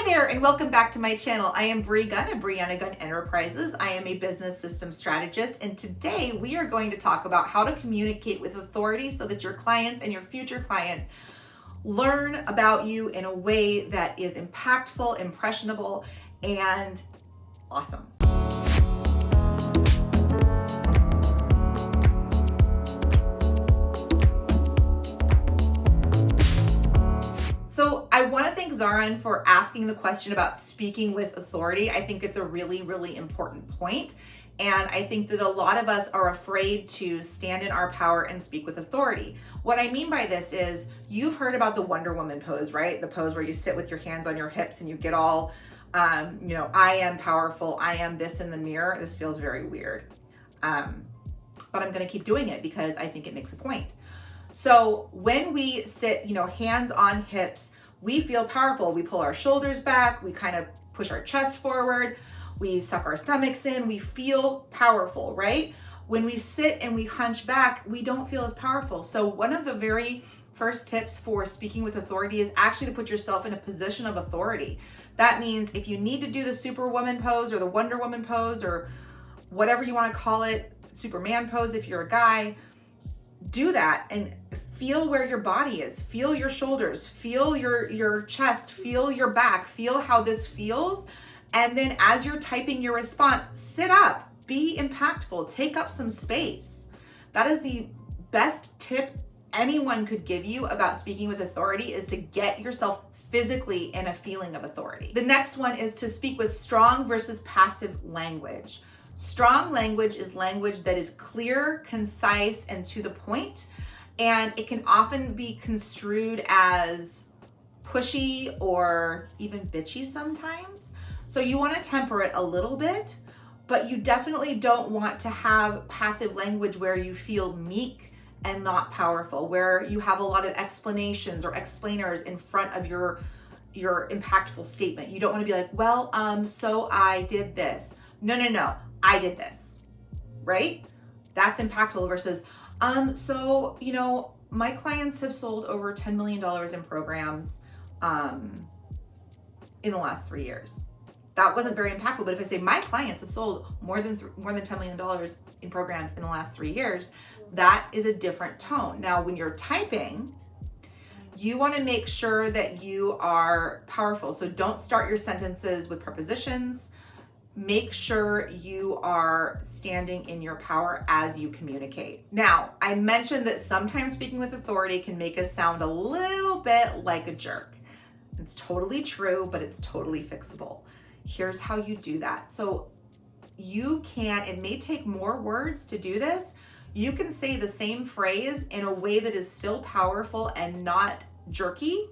there and welcome back to my channel. I am Bree Gunn of Brianna Gunn Enterprises. I am a business system strategist, and today we are going to talk about how to communicate with authority so that your clients and your future clients learn about you in a way that is impactful, impressionable, and awesome. So I want to thank Zharon for asking the question about speaking with authority. I think it's a really, really important point. And I think that a lot of us are afraid to stand in our power and speak with authority. What I mean by this is you've heard about the Wonder Woman pose, right? The pose where you sit with your hands on your hips and you get all, I am powerful. I am this in the mirror. This feels very weird. But I'm going to keep doing it because I think it makes a point. So when we sit, hands on hips, we feel powerful. We pull our shoulders back. We kind of push our chest forward. We suck our stomachs in. We feel powerful, right? When we sit and we hunch back, we don't feel as powerful. So one of the very first tips for speaking with authority is actually to put yourself in a position of authority. That means if you need to do the Superwoman pose or the Wonder Woman pose or whatever you want to call it, Superman pose if you're a guy, do that and feel where your body is. Feel your shoulders, feel your chest, feel your back, feel how this feels. And then as you're typing your response, sit up, be impactful, take up some space. That is the best tip anyone could give you about speaking with authority, is to get yourself physically in a feeling of authority. The next one is to speak with strong versus passive language. Strong language is language that is clear, concise, and to the point, and it can often be construed as pushy or even bitchy sometimes. So you want to temper it a little bit, but you definitely don't want to have passive language where you feel meek and not powerful, where you have a lot of explanations or explainers in front of your impactful statement. You don't want to be like, well, so I did this. No. I did this, right? That's impactful versus, my clients have sold over $10 million in programs in the last 3 years. That wasn't very impactful, but if I say my clients have sold more than $10 million in programs in the last 3 years, that is a different tone. Now, when you're typing, you want to make sure that you are powerful. So don't start your sentences with prepositions. Make sure you are standing in your power as you communicate. Now, I mentioned that sometimes speaking with authority can make us sound a little bit like a jerk. It's totally true, but it's totally fixable. Here's how you do that. So it may take more words to do this. You can say the same phrase in a way that is still powerful and not jerky.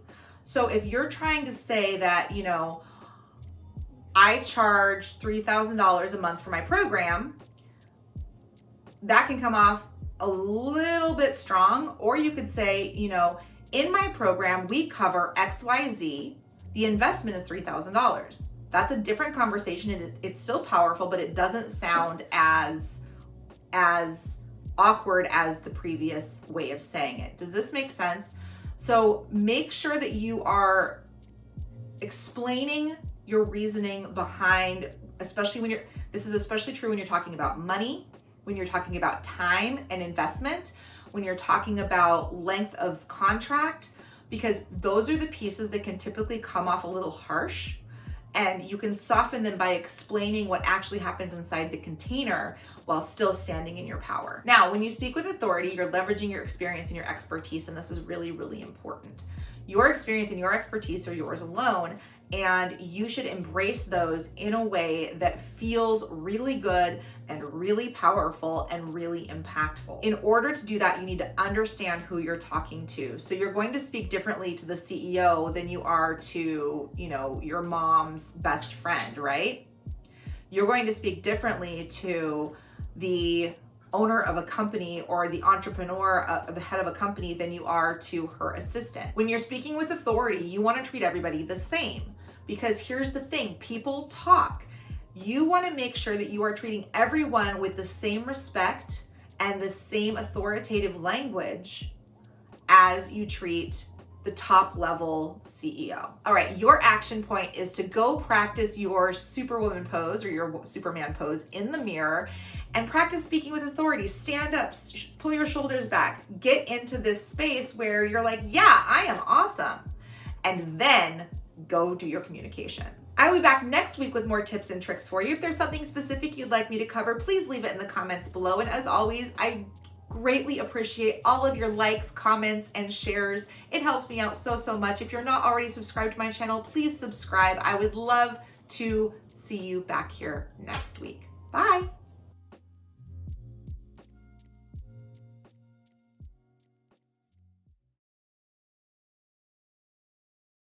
So if you're trying to say that, I charge $3,000 a month for my program, that can come off a little bit strong. Or you could say, in my program, we cover XYZ. The investment is $3,000. That's a different conversation. It's still powerful, but it doesn't sound as awkward as the previous way of saying it. Does this make sense? So make sure that you are explaining your reasoning behind, this is especially true when you're talking about money, when you're talking about time and investment, when you're talking about length of contract, because those are the pieces that can typically come off a little harsh, and you can soften them by explaining what actually happens inside the container while still standing in your power. Now, when you speak with authority, you're leveraging your experience and your expertise, and this is really, really important. Your experience and your expertise are yours alone, and you should embrace those in a way that feels really good and really powerful and really impactful. In order to do that, you need to understand who you're talking to. So you're going to speak differently to the CEO than you are to, your mom's best friend, right? You're going to speak differently to the owner of a company or the entrepreneur, the head of a company, than you are to her assistant. When you're speaking with authority, you want to treat everybody the same, because here's the thing, people talk. You want to make sure that you are treating everyone with the same respect and the same authoritative language as you treat the top level CEO. All right, your action point is to go practice your superwoman pose or your Superman pose in the mirror and practice speaking with authority. Stand up, pull your shoulders back, get into this space where you're like, yeah, I am awesome. And then go do your communications. I will be back next week with more tips and tricks for you. If there's something specific you'd like me to cover, please leave it in the comments below. And as always, I greatly appreciate all of your likes, comments, and shares. It helps me out so much. If you're not already subscribed to my channel, please subscribe. I would love to see you back here next week. Bye.